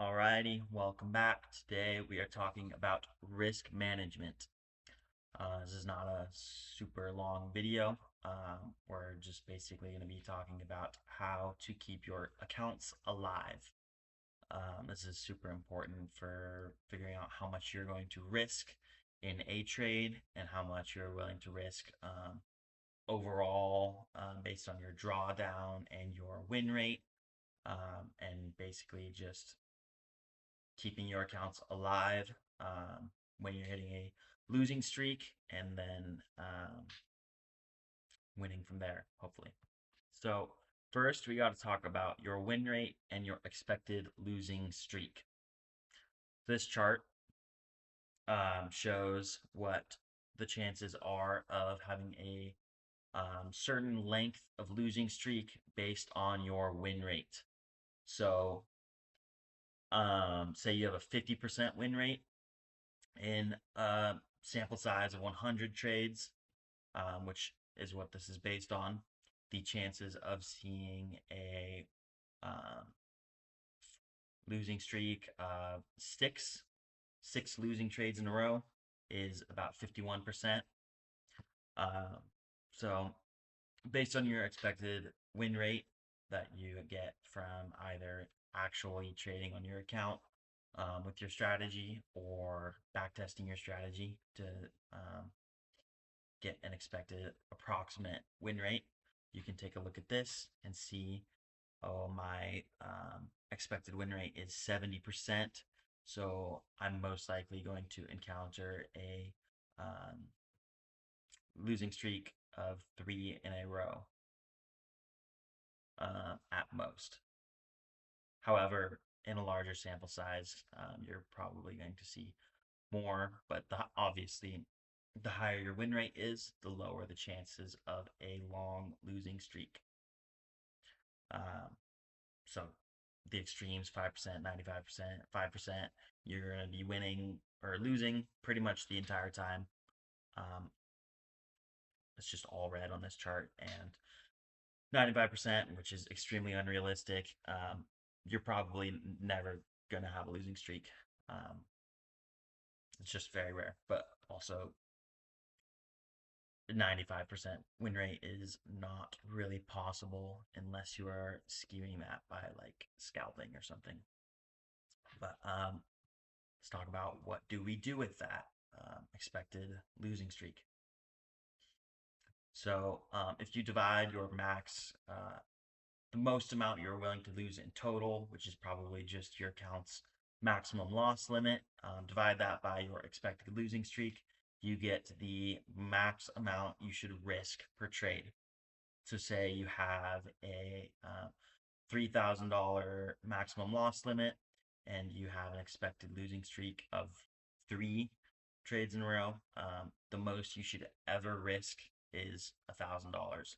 Alrighty, welcome back. Today we are talking about risk management. This is not a super long video. We're just basically going to be talking about how to keep your accounts alive. This is super important for figuring out how much you're going to risk in a trade and how much you're willing to risk overall based on your drawdown and your win rate. And basically just keeping your accounts alive when you're hitting a losing streak and then winning from there, hopefully. So, first, we got to talk about your win rate and your expected losing streak. This chart shows what the chances are of having a certain length of losing streak based on your win rate. So, say you have a 50% win rate in a sample size of 100 trades, which is what this is based on. The chances of seeing a losing streak of six losing trades in a row is about 51%. So based on your expected win rate that you get from either actually trading on your account with your strategy or backtesting your strategy to get an expected approximate win rate, you can take a look at this and see, oh, my expected win rate is 70%. So I'm most likely going to encounter a losing streak of 3 in a row at most. However, in a larger sample size, you're probably going to see more, but obviously, the higher your win rate is, the lower the chances of a long losing streak. So the extremes, 5%, 95%, 5%, you're going to be winning or losing pretty much the entire time. It's just all red on this chart. And 95%, which is extremely unrealistic, you're probably never going to have a losing streak. It's just very rare, but also 95% win rate is not really possible unless you are skewing that by like scalping or something. But let's talk about what do we do with that expected losing streak. So if you divide your max, the most amount you're willing to lose in total, which is probably just your account's maximum loss limit, divide that by your expected losing streak, you get the max amount you should risk per trade. So say you have a $3,000 maximum loss limit and you have an expected losing streak of 3 trades in a row. The most you should ever risk is $1,000.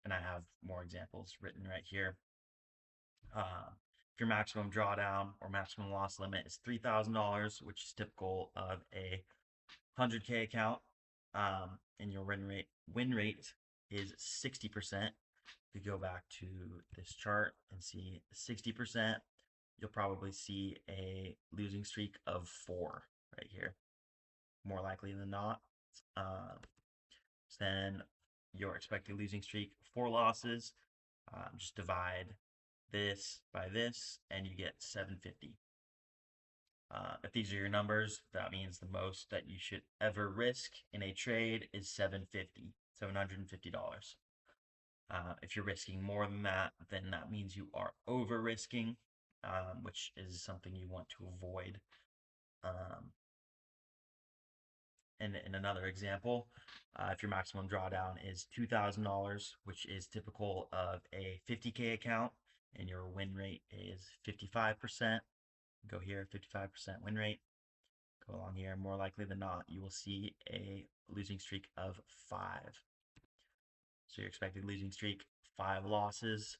And I have more examples written right here. If your maximum drawdown or maximum loss limit is $3,000, which is typical of a 100K account, and your win rate is 60%. If you go back to this chart and see 60%, you'll probably see a losing streak of 4 right here, more likely than not. Then your expected losing streak, 4 losses. Just divide this by this, and you get 750. If these are your numbers, that means the most that you should ever risk in a trade is $750. If you're risking more than that, then that means you are over risking, which is something you want to avoid. And in another example, if your maximum drawdown is $2,000, which is typical of a 50K account, and your win rate is 55%, go here, 55% win rate. Go along here, more likely than not, you will see a losing streak of 5. So your expected losing streak, 5 losses.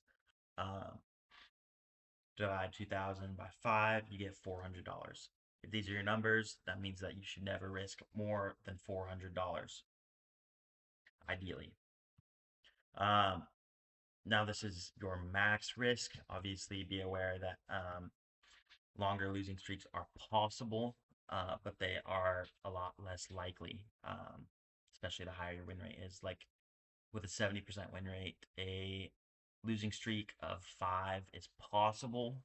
Divide 2,000 by 5, you get $400. If these are your numbers, that means that you should never risk more than $400, ideally. Now this is your max risk. Obviously, be aware that longer losing streaks are possible, but they are a lot less likely, especially the higher your win rate is. Like with a 70% win rate, a losing streak of 5 is possible,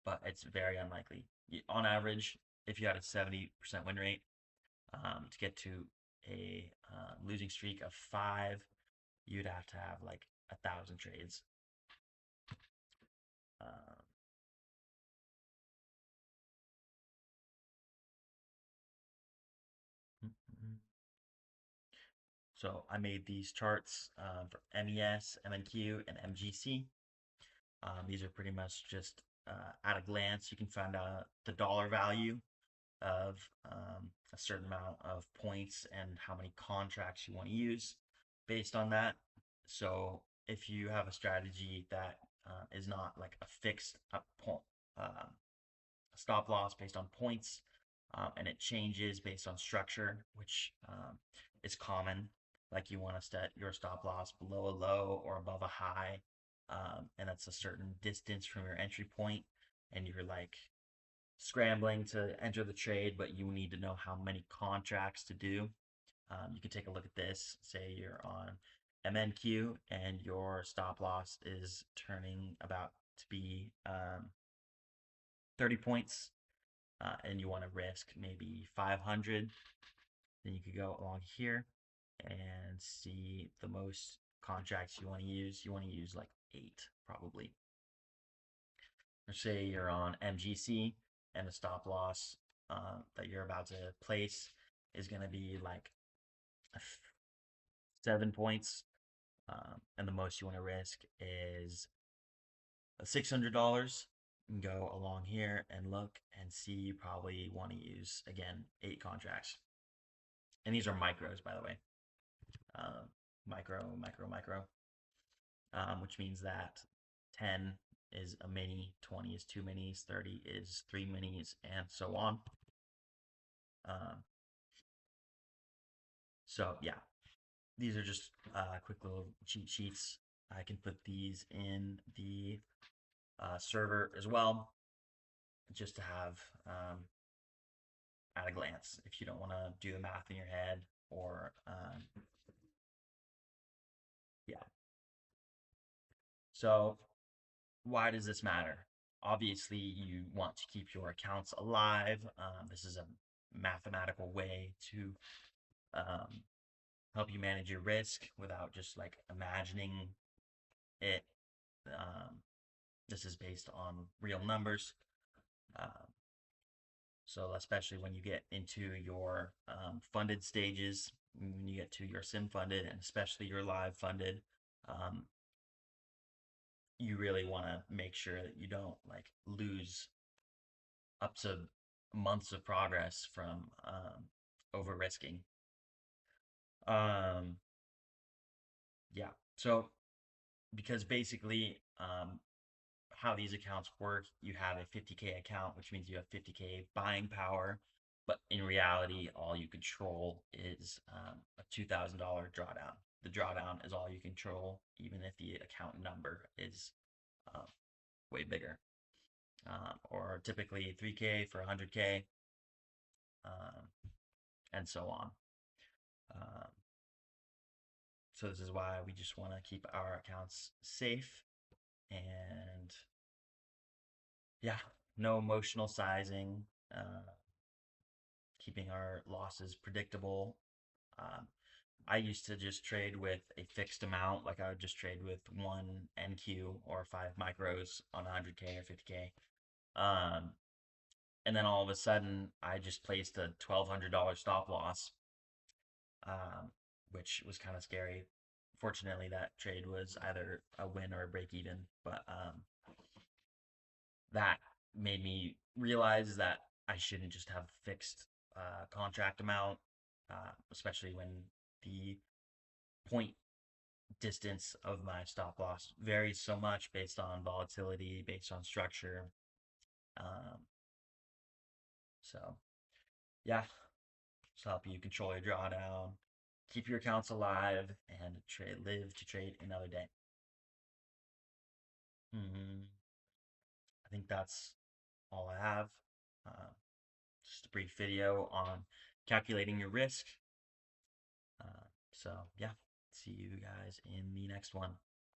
but it's very unlikely. On average, if you had a 70% win rate, to get to a losing streak of 5, you'd have to have like 1,000 trades. Um, so I made these charts for MES, MNQ, and MGC. These are pretty much just at a glance, you can find out the dollar value of a certain amount of points and how many contracts you want to use based on that. So if you have a strategy that is not like a fixed stop loss based on points, and it changes based on structure, which is common. Like you want to set your stop loss below a low or above a high, and that's a certain distance from your entry point, and you're like scrambling to enter the trade, but you need to know how many contracts to do. You can take a look at this. Say you're on MNQ and your stop loss is turning about to be 30 points, and you want to risk maybe 500, then you could go along here and see the most contracts you want to use. You want to use like 8 probably. Or say you're on MGC and the stop loss that you're about to place is going to be like 7 points, and the most you want to risk is $600. You can go along here and look and see you probably want to use again 8 contracts, and these are micros, by the way. Micro, which means that 10 is a mini, 20 is 2 minis, 30 is 3 minis, and so on. So yeah, these are just quick little cheat sheets. I can put these in the server as well, just to have at a glance if you don't want to do the math in your head, or yeah. So why does this matter? Obviously, you want to keep your accounts alive. This is a mathematical way to um, help you manage your risk without just like imagining it. Um, this is based on real numbers. Um, so especially when you get into your funded stages, when you get to your sim funded and especially your live funded, um, you really want to make sure that you don't like lose up to months of progress from over risking. Um, yeah. So because basically how these accounts work, you have a 50K account, which means you have 50K buying power. But in reality, all you control is a $2,000 drawdown. The drawdown is all you control, even if the account number is uh, way bigger. Or typically 3K for 100K, um, and so on. Um, so this is why we just want to keep our accounts safe, and yeah, no emotional sizing, keeping our losses predictable. Um, I used to just trade with a fixed amount, like I would just trade with 1 NQ or 5 micros on 100K or 50K. Um, and then all of a sudden, I just placed a $1,200 stop loss, um, which was kind of scary. Fortunately, that trade was either a win or a break even, but that made me realize that I shouldn't just have a fixed contract amount, especially when the point distance of my stop loss varies so much based on volatility, based on structure. Um, so, yeah, just help you control your drawdown, keep your accounts alive, and live to trade another day. I think that's all I have. Uh, just a brief video on calculating your risk. So, yeah, see you guys in the next one.